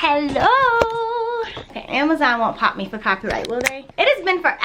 Hello. Okay, Amazon won't pop me for copyright, will they? It has been forever.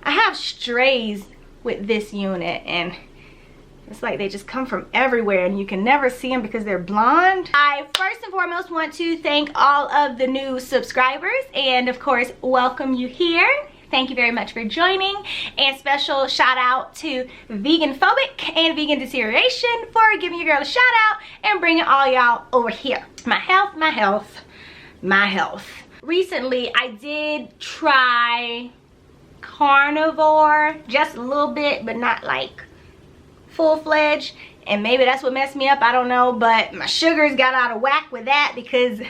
I have strays with this unit and it's like they just come from everywhere and you can never see them because they're blonde. I first and foremost want to thank all of the new subscribers and of course welcome you here. Thank you very much for joining, and special shout out to Vegan Phobic and Vegan Deterioration for giving your girl a shout out and bringing all y'all over here. My health, my health, my health. Recently I did try carnivore just a little bit, but not like full-fledged, and maybe that's what messed me up, I don't know, but my sugars got out of whack with that because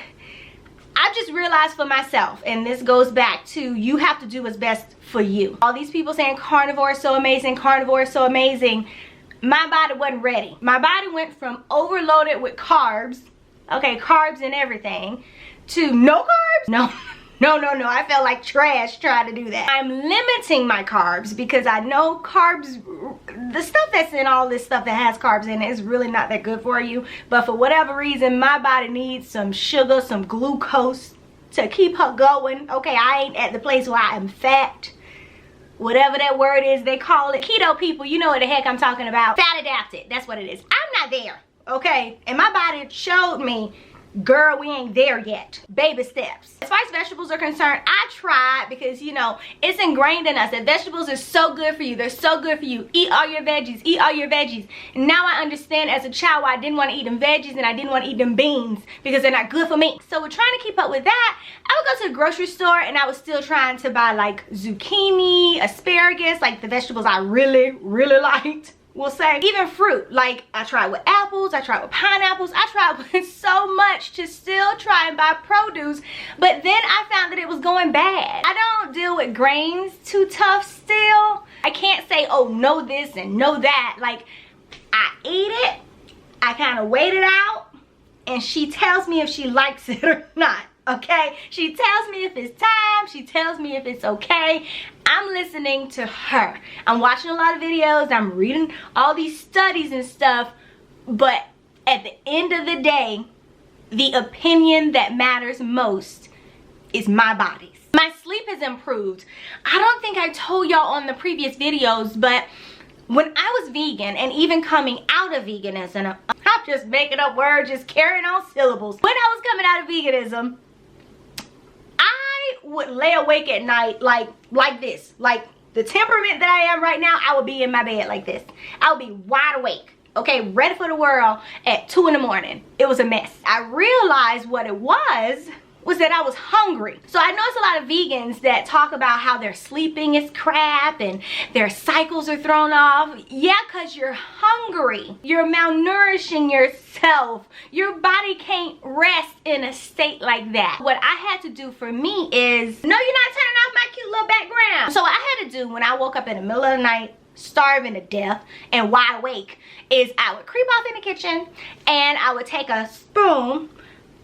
I've just realized for myself, and this goes back to you have to do what's best for you. All these people saying carnivore is so amazing, carnivore is so amazing. My body wasn't ready. My body went from overloaded with carbs, okay, carbs and everything, to no carbs? No. I felt like trash trying to do that. I'm limiting my carbs because I know carbs, the stuff that's in all this stuff that has carbs in it is really not that good for you. But for whatever reason, my body needs some sugar, some glucose to keep her going. Okay, I ain't at the place where I am fat. Whatever that word is they call it. Keto people, you know what the heck I'm talking about. Fat adapted, that's what it is. I'm not there, okay? And my body showed me, girl, we ain't there yet. Baby steps. As far as vegetables are concerned, I tried because, you know, it's ingrained in us that vegetables are so good for you. They're so good for you. Eat all your veggies. Eat all your veggies. And now I understand as a child why I didn't want to eat them veggies and I didn't want to eat them beans because they're not good for me. So we're trying to keep up with that. I would go to the grocery store and I was still trying to buy like zucchini, asparagus, like the vegetables I really liked. We'll say even fruit, like I tried with apples, I tried with pineapples, I tried with so much to still try and buy produce, but then I found that it was going bad. I don't deal with grains too tough still. I can't say, oh, know this and know that. Like, I eat it, I kind of wait it out, and she tells me if she likes it or not. Okay, she tells me if it's time, she tells me if it's okay. I'm listening to her. I'm watching a lot of videos, I'm reading all these studies and stuff, but at the end of the day, the opinion that matters most is my body's. My sleep has improved. I don't think I told y'all on the previous videos, but when I was vegan and even coming out of veganism, I'm just making up words, just carrying on syllables. When I was coming out of veganism, would lay awake at night like this. Like the temperament that I am right now, I would be in my bed like this. I would be wide awake, okay, ready for the world at 2 in the morning. It was a mess. I realized what it was that I was hungry. So I noticed a lot of vegans that talk about how their sleeping is crap and their cycles are thrown off. Yeah, because you're hungry. You're malnourishing yourself. Your body can't rest in a state like that. What I had to do for me is, no, you're not turning off my cute little background. So what I had to do when I woke up in the middle of the night, starving to death and wide awake, is I would creep off in the kitchen and I would take a spoon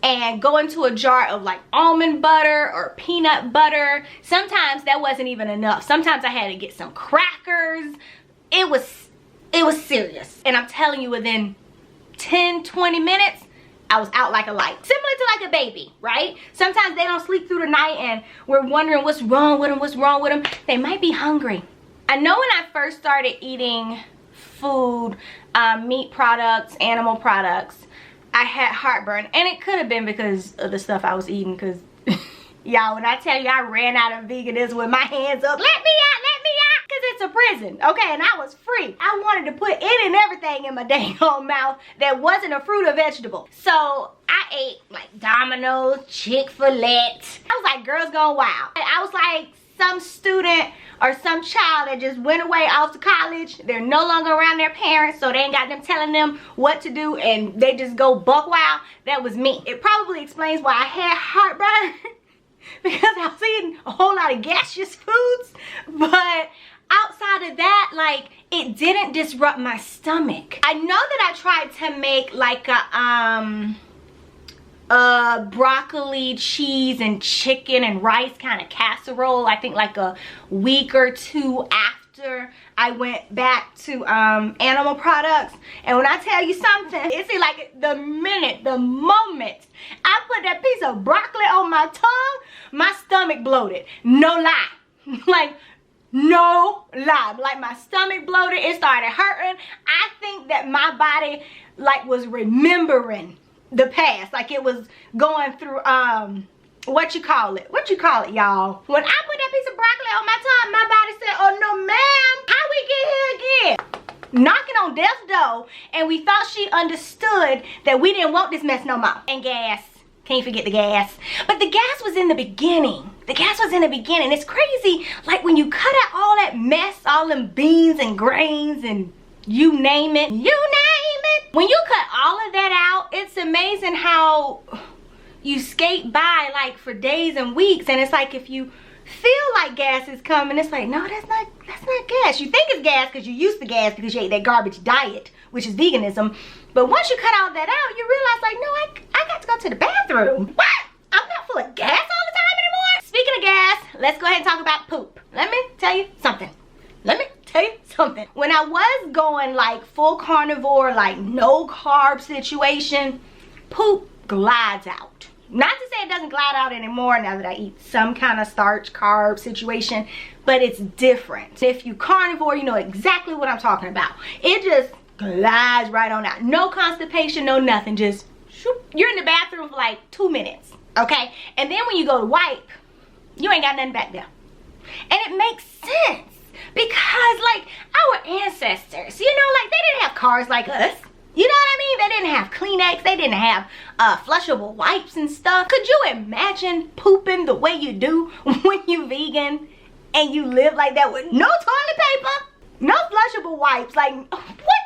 and go into a jar of like almond butter or peanut butter. Sometimes that wasn't even enough. Sometimes I had to get some crackers. It was serious. And I'm telling you, within 10-20 minutes, I was out like a light. Similar to like a baby, right? Sometimes they don't sleep through the night and we're wondering what's wrong with them, They might be hungry. I know when I first started eating food, meat products, animal products, I had heartburn, and it could have been because of the stuff I was eating, because y'all, when I tell you I ran out of veganism with my hands up, let me out, because it's a prison, okay, and I was free. I wanted to put any and everything in my dang old mouth that wasn't a fruit or vegetable. So I ate like Domino's, Chick-fil-A. I was like girls gone wild. I was like some student or some child that just went away off to college. They're no longer around their parents, so they ain't got them telling them what to do and they just go buck wild. That was me. It probably explains why I had heartburn because I was eating a whole lot of gaseous foods. But outside of that, like, it didn't disrupt my stomach. I know that I tried to make like a broccoli, cheese, and chicken and rice kind of casserole, I think like a week or two after I went back to animal products. And when I tell you something, it's like the moment moments I put that piece of broccoli on my tongue, my stomach bloated. No lie. Like, no lie. Like, my stomach bloated. It started hurting. I think that my body, like, was remembering the past. Like, it was going through, what you call it, y'all? When I put that piece of broccoli on my tongue, my body said, oh no ma'am, how we get here again? Knocking on death's door, and we thought she understood that we didn't want this mess no more. And gas, can't forget the gas. But the gas was in the beginning. The gas was in the beginning. It's crazy, like when you cut out all that mess, all them beans and grains and you name it. When you cut all of that out, it's amazing how you skate by like for days and weeks, and it's like if you feel like gas is coming, it's like, no, that's not gas. You think it's gas because you used to gas because you ate that garbage diet, which is veganism. But once you cut all that out, you realize like, no, I got to go to the bathroom. What? I'm not full of gas all the time anymore? Speaking of gas, let's go ahead and talk about poop. Let me tell you something. When I was going like full carnivore, like no carb situation, poop glides out. Not to say it doesn't glide out anymore now that I eat some kind of starch carb situation, but it's different. If you carnivore, you know exactly what I'm talking about. It just glides right on out. No constipation, no nothing. Just shoop. You're in the bathroom for like 2 minutes, okay? And then when you go to wipe, you ain't got nothing back there. And it makes sense because like our ancestors, you know, like they didn't have cars like us. You know what I mean? They didn't have Kleenex. They didn't have flushable wipes and stuff. Could you imagine pooping the way you do when you vegan and you live like that with no toilet paper, no flushable wipes? Like, what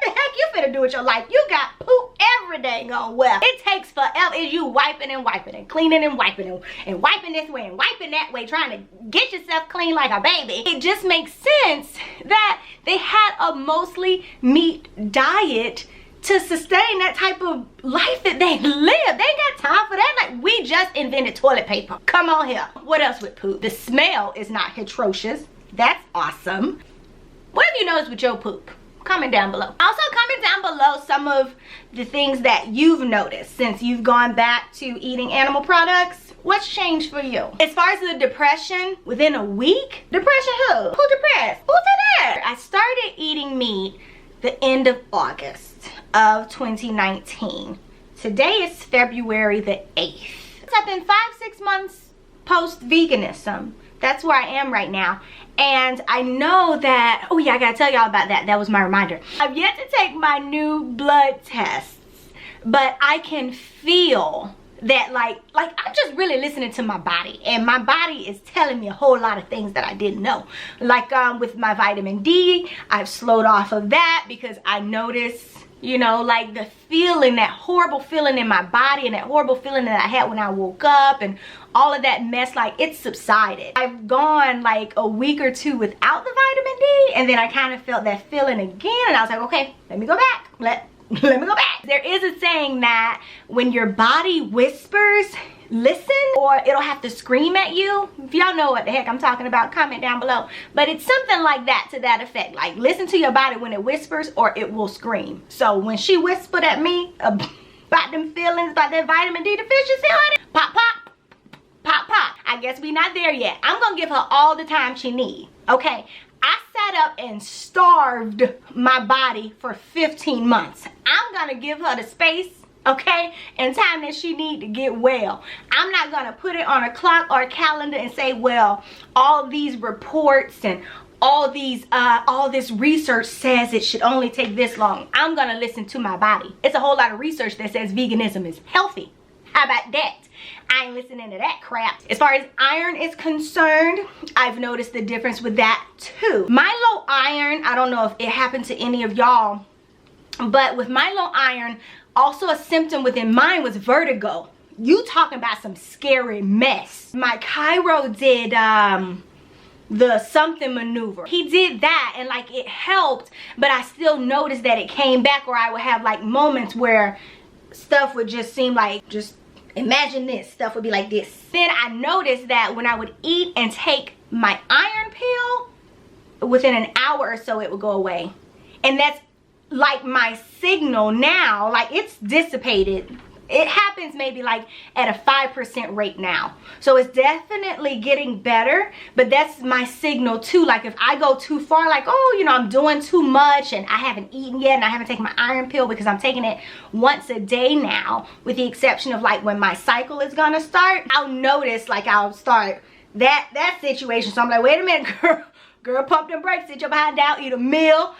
the heck you finna do with your life? You got poop every day going well. It takes forever. Is you wiping and wiping and cleaning and wiping and wiping this way and wiping that way, trying to get yourself clean like a baby. It just makes sense that they had a mostly meat diet to sustain that type of life that they live. They ain't got time for that. Like, we just invented toilet paper. Come on here. What else with poop? The smell is not atrocious. That's awesome. What have you noticed with your poop? Comment down below. Also, comment down below some of the things that you've noticed since you've gone back to eating animal products. What's changed for you? As far as the depression, within a week? Depression who? Who depressed? Who's that? I started eating meat the end of August of 2019. Today is February the 8th. I've been 5-6 months post veganism. That's where I am right now. And I know that, oh yeah, I gotta tell y'all about that. That was my reminder. I've yet to take my new blood tests, but I can feel that like I'm just really listening to my body, and my body is telling me a whole lot of things that I didn't know. Like with my vitamin D, I've slowed off of that because I noticed, you know, like the feeling, that horrible feeling in my body and that horrible feeling that I had when I woke up and all of that mess, like it's subsided. I've gone like a week or two without the vitamin D, and then I kind of felt that feeling again, and I was like, okay, let me go back. Let me go back. There is a saying that when your body whispers, listen, or it'll have to scream at you. If y'all know what the heck I'm talking about, comment down below. But it's something like that, to that effect. Like, listen to your body when it whispers, or it will scream. So when she whispered at me about them feelings, about that vitamin D deficiency, honey, pop, pop, pop, pop. I guess we not there yet. I'm gonna give her all the time she need, okay? I sat up and starved my body for 15 months. I'm gonna give her the space, okay, and time that she need to get well. I'm not gonna put it on a clock or a calendar and say, well, all these reports and all this research says it should only take this long. I'm gonna listen to my body. It's a whole lot of research that says veganism is healthy. How about that? I ain't listening to that crap. As far as iron is concerned, I've noticed the difference with that too. My low iron, I don't know if it happened to any of y'all, but with my low iron, also a symptom within mine was vertigo. You talking about some scary mess. My chiro did the something maneuver. He did that and like it helped, but I still noticed that it came back, or I would have like moments where stuff would just seem like, just imagine this, stuff would be like this. Then I noticed that when I would eat and take my iron pill, within an hour or so it would go away. And that's like my signal now, like it's dissipated It happens maybe like at a 5% rate now. So it's definitely getting better, but that's my signal too. Like if I go too far, like, oh, you know, I'm doing too much and I haven't eaten yet and I haven't taken my iron pill because I'm taking it once a day now, with the exception of like when my cycle is gonna start, I'll notice like I'll start that situation. So I'm like, wait a minute, girl, pump them brakes, sit your behind down, eat a meal,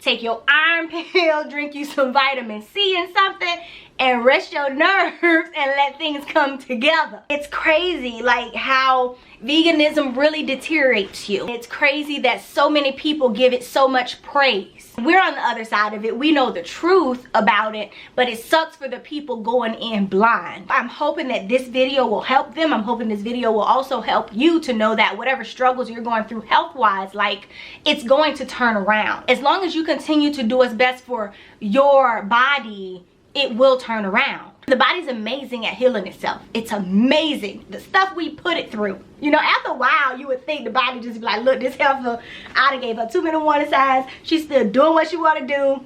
take your iron pill, drink you some vitamin C and something, and rest your nerves and let things come together. It's crazy like how veganism really deteriorates you. It's crazy that so many people give it so much praise. We're on the other side of it. We know the truth about it, but it sucks for the people going in blind. I'm hoping that this video will help them. I'm hoping this video will also help you to know that whatever struggles you're going through health-wise, like, it's going to turn around. As long as you continue to do what's best for your body, it will turn around. The body's amazing at healing itself. It's amazing. The stuff we put it through. You know, after a while, you would think the body just be like, look, this heifer, I done gave her 2 minute warning signs. She's still doing what she want to do.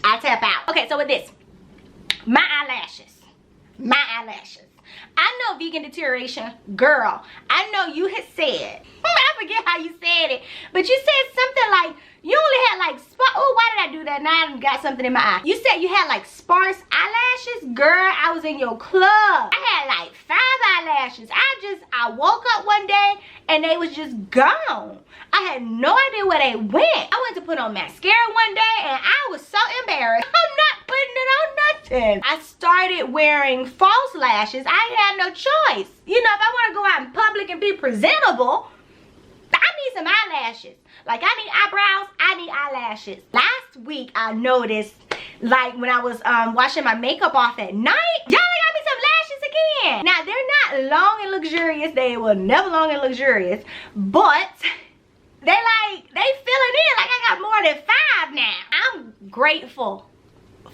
I tap out. Okay, so with this, my eyelashes. I know vegan deterioration, girl. I know you had said, I forget how you said it, but you said something like, you only had like, oh, why did I do that? Now I got something in my eye. You said you had like sparse eyelashes. Girl, I was in your club. I had like 5 eyelashes. I woke up one day and they was just gone. I had no idea where they went. I went to put on mascara one day and I was so embarrassed. I'm not putting it on nothing. I started wearing false lashes. I had no choice. You know, if I want to go out in public and be presentable, I need some eyelashes. Like, I need eyebrows, I need eyelashes. Last week, I noticed, like, when I was washing my makeup off at night, y'all got me some lashes again. Now, they're not long and luxurious. They were never long and luxurious. But they filling in. Like, I got more than 5 now. I'm grateful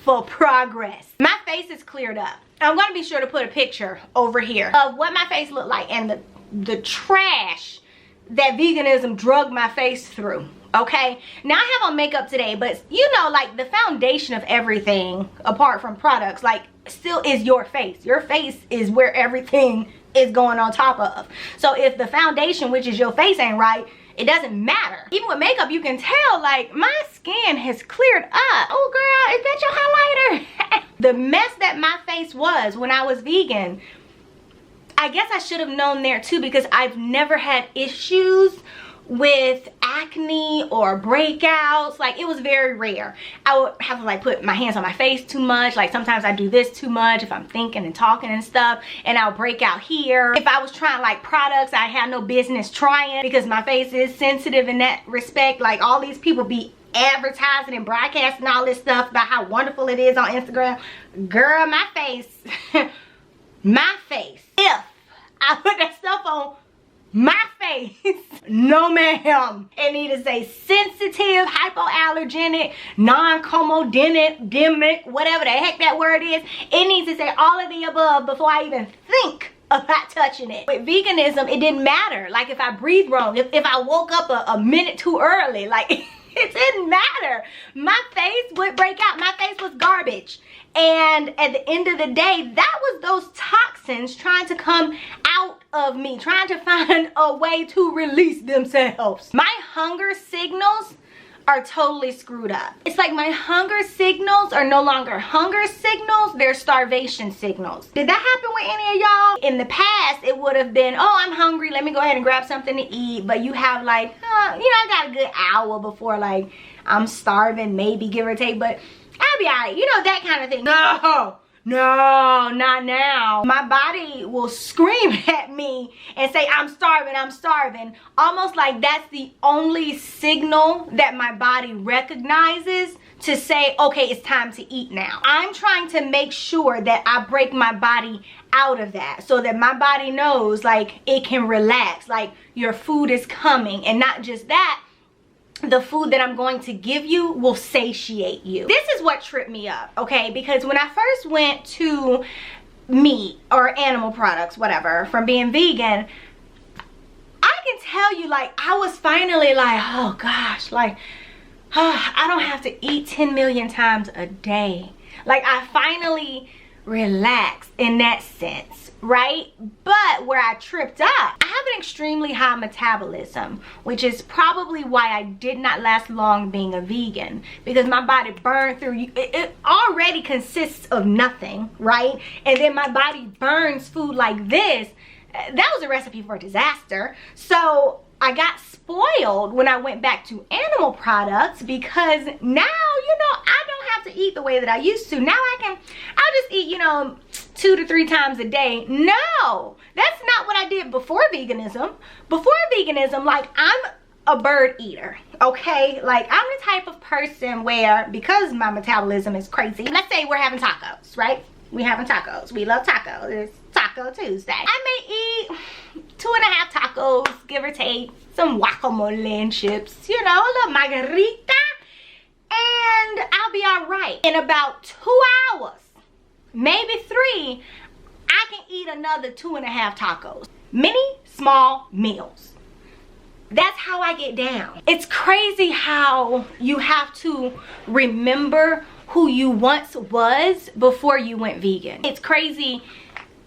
for progress. My face is cleared up. I'm going to be sure to put a picture over here of what my face looked like and the trash that veganism drugged my face through. Okay, now I have on makeup today, but you know, like, the foundation of everything apart from products, like, still is your face. Your face is where everything is going on top of. So if the foundation, which is your face, ain't right, it doesn't matter. Even with makeup, you can tell, like, my skin has cleared up. Oh girl, is that your highlighter? The mess that my face was when I was vegan, I guess I should have known there too, because I've never had issues with acne or breakouts. Like, it was very rare. I would have to like put my hands on my face too much. Like, sometimes I do this too much if I'm thinking and talking and stuff, and I'll break out here. If I was trying like products I had no business trying, because my face is sensitive in that respect. Like, all these people be advertising and broadcasting all this stuff about how wonderful it is on Instagram. Girl, my face my face, if I put that stuff on my face, no ma'am. It needs to say sensitive, hypoallergenic, non-comedogenic, whatever the heck that word is. It needs to say all of the above before I even think about touching it. With veganism, it didn't matter. Like, if I breathe wrong, if I woke up a minute too early, like, it didn't matter. My face would break out. My face was garbage. And at the end of the day, that was those toxins trying to come out of me, trying to find a way to release themselves. My hunger signals are totally screwed up. It's like my hunger signals are no longer hunger signals, they're starvation signals. Did that happen with any of y'all? In the past, it would have been, oh, I'm hungry, let me go ahead and grab something to eat. But you have like, you know, I got a good hour before like I'm starving, maybe, give or take, but I'll be all right. You know, that kind of thing. No, not now. My body will scream at me and say, I'm starving, almost like that's the only signal that my body recognizes to say, okay, it's time to eat now. I'm trying to make sure that I break my body out of that, so that my body knows, like, it can relax, like, your food is coming. And not just that, the food that I'm going to give you will satiate you. This is what tripped me up, okay? Because when I first went to meat or animal products, whatever, from being vegan, I can tell you, like, I was finally like, oh gosh, like, I don't have to eat 10 million times a day. Like, I finally relaxed in that sense, right? But where I tripped up, I have an extremely high metabolism, which is probably why I did not last long being a vegan, because my body burned through, it already consists of nothing, right? And then my body burns food like this. That was a recipe for disaster. So I got spoiled when I went back to animal products, because now, you know, I don't have to eat the way that I used to. Now I'll just eat, you know, 2 to 3 times a day. No, that's not what I did before veganism. Before veganism, like, I'm a bird eater, okay? Like, I'm the type of person where, because my metabolism is crazy, let's say we're having tacos, right? We having tacos. We love tacos. It's Taco Tuesday. I may eat 2.5 tacos, give or take, some guacamole and chips, you know, a little margarita, and I'll be all right. In about 2 hours, maybe 3, I can eat another 2.5 tacos. Mini, small meals. That's how I get down. It's crazy how you have to remember who you once was before you went vegan. It's crazy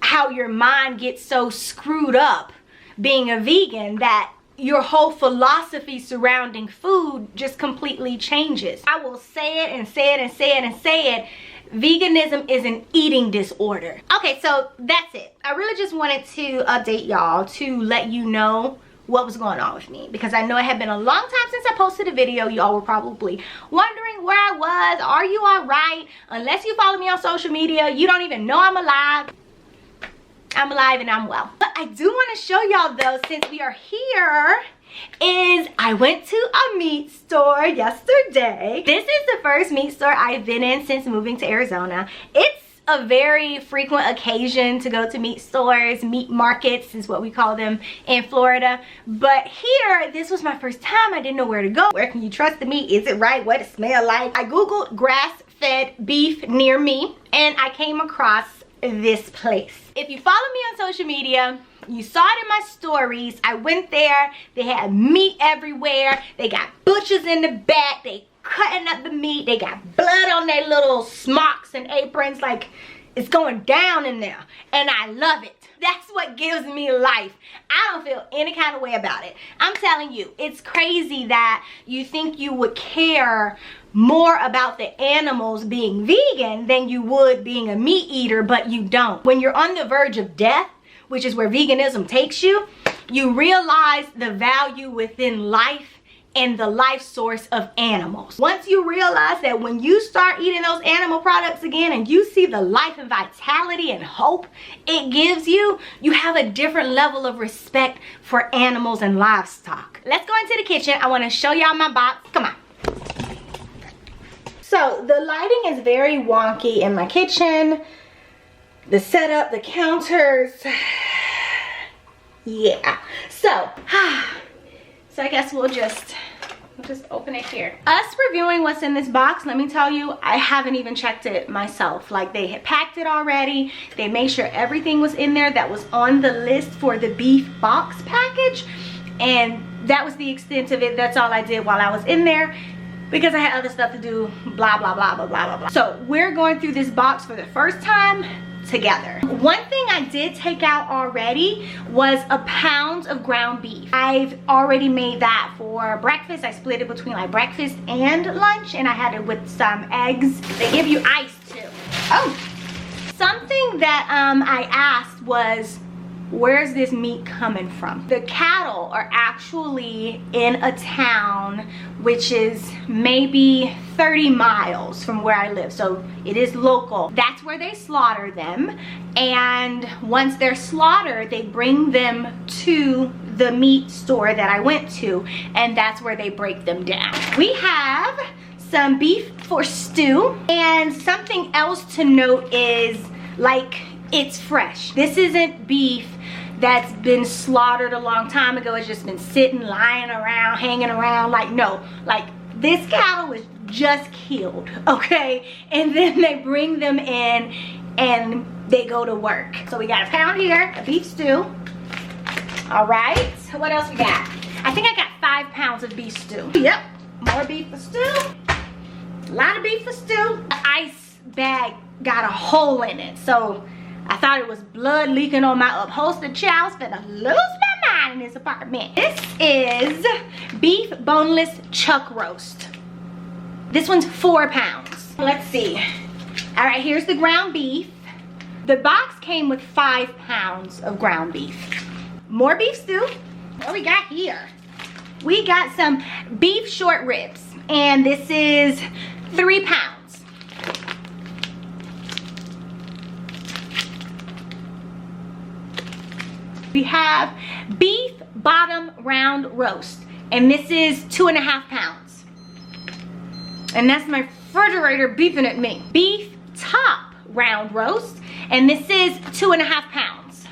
how your mind gets so screwed up being a vegan that your whole philosophy surrounding food just completely changes. I will say it and say it and say it and say it. Veganism is an eating disorder. Okay, so that's it. I really just wanted to update y'all to let you know what was going on with me, because I know it had been a long time since I posted a video. Y'all were probably wondering where I was. Are you all right? Unless you follow me on social media, you don't even know I'm alive. I'm alive and I'm well. But I do want to show y'all though, since we are here, is I went to a meat store yesterday. This is the first meat store I've been in since moving to Arizona. It's a very frequent occasion to go to meat stores. Meat markets is what we call them in Florida. But here, this was my first time. I didn't know where to go. Where can you trust the meat? Is it right? What it smell like? I Googled grass-fed beef near me, and I came across this place. If you follow me on social media, you saw it in my stories. I went there. They had meat everywhere. They got butchers in the back. They cutting up the meat. They got blood on their little smocks and aprons. Like, it's going down in there, and I love it. That's what gives me life. I don't feel any kind of way about it. I'm telling you, it's crazy that you think you would care more about the animals being vegan than you would being a meat eater, but you don't. When you're on the verge of death, which is where veganism takes you, you realize the value within life and the life source of animals. Once you realize that when you start eating those animal products again and you see the life and vitality and hope it gives you, you have a different level of respect for animals and livestock. Let's go into the kitchen. I want to show y'all my box. Come on. So the lighting is very wonky in my kitchen. The setup, the counters. Yeah. So I guess we'll just open it here. Us reviewing what's in this box, let me tell you, I haven't even checked it myself. Like, they had packed it already. They made sure everything was in there that was on the list for the beef box package. And that was the extent of it. That's all I did while I was in there, because I had other stuff to do, blah, blah, blah, blah, blah, blah, blah. So we're going through this box for the first time together. One thing I did take out already was a pound of ground beef. I've already made that for breakfast. I split it between like breakfast and lunch, and I had it with some eggs. They give you ice too. Oh, something that I asked was, where's this meat coming from? The cattle are actually in a town which is maybe 30 miles from where I live, so it is local. That's where they slaughter them, and once they're slaughtered, they bring them to the meat store that I went to, and that's where they break them down. We have some beef for stew, and something else to note is, like, it's fresh. This isn't beef that's been slaughtered a long time ago. It's just been sitting, lying around, hanging around. Like, no, like, this cattle was just killed, okay? And then they bring them in and they go to work. So we got a pound here, a beef stew. All right, what else we got? I think I got 5 pounds of beef stew. Yep, more beef for stew. A lot of beef for stew. Ice bag got a hole in it. So I thought it was blood leaking on my upholstered chair. I was finna lose my mind in this apartment. This is beef boneless chuck roast. This one's 4 pounds. Let's see. All right, here's the ground beef. The box came with 5 pounds of ground beef. More beef stew. What we got here? We got some beef short ribs, and this is 3 pounds. We have beef bottom round roast, and this is 2.5 pounds. And that's my refrigerator beeping at me. Beef top round roast, and this is 2.5 pounds.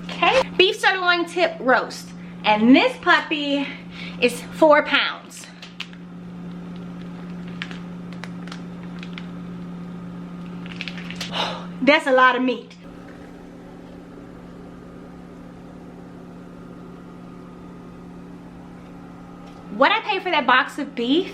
Okay, beef sirloin tip roast, and this puppy is 4 pounds. That's a lot of meat. What I paid for that box of beef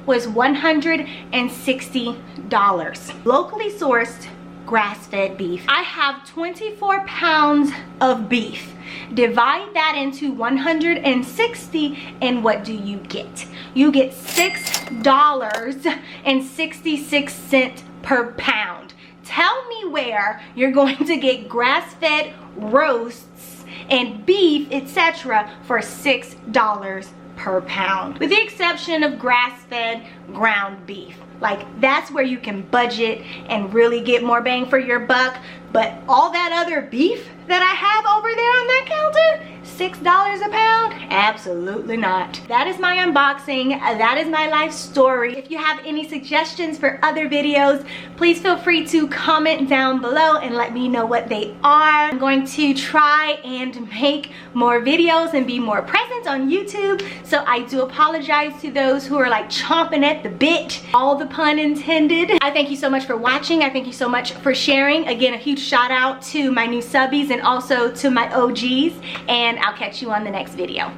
was $160. Locally sourced grass-fed beef. I have 24 pounds of beef. Divide that into 160 and what do you get? You get $6.66 per pound. Tell me where you're going to get grass-fed roasts and beef, etc. for $6 per pound, with the exception of grass-fed ground beef. Like, that's where you can budget and really get more bang for your buck. But all that other beef that I have over there on that counter, $6 a pound? Absolutely not. That is my unboxing. That is my life story. If you have any suggestions for other videos, please feel free to comment down below and let me know what they are. I'm going to try and make more videos and be more present on YouTube. So I do apologize to those who are like chomping at the bit. All the pun intended. I thank you so much for watching. I thank you so much for sharing. Again, a huge shout out to my new subbies and also to my OGs. And I'll catch you on the next video.